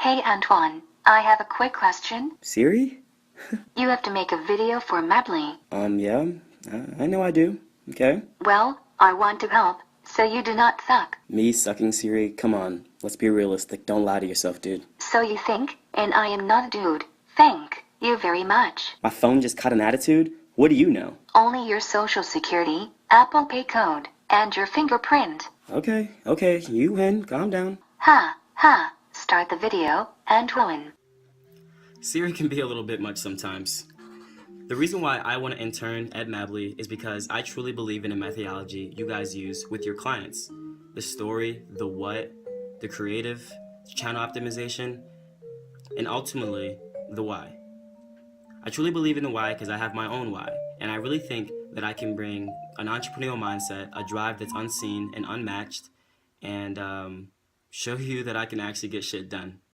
Hey Antoine, I have a quick question. Siri? You have to make a video for Mably. Yeah, I know I do. Okay. Well, I want to help, so you do not suck. Me sucking Siri? Come on. Let's be realistic. Don't lie to yourself, dude. So you think, and I am not a dude. Thank you very much. My phone just caught an attitude? What do you know? Only your social security, Apple Pay code, and your fingerprint. Okay, you win. Calm down. Ha, ha. Start the video, Antoine. Siri can be a little bit much sometimes. The reason why I want to intern at Mably is because I truly believe in a methodology you guys use with your clients. The story, the what, the creative, channel optimization, and ultimately, the why. I truly believe in the why because I have my own why, and I really think that I can bring an entrepreneurial mindset, a drive that's unseen and unmatched, and show you that I can actually get shit done.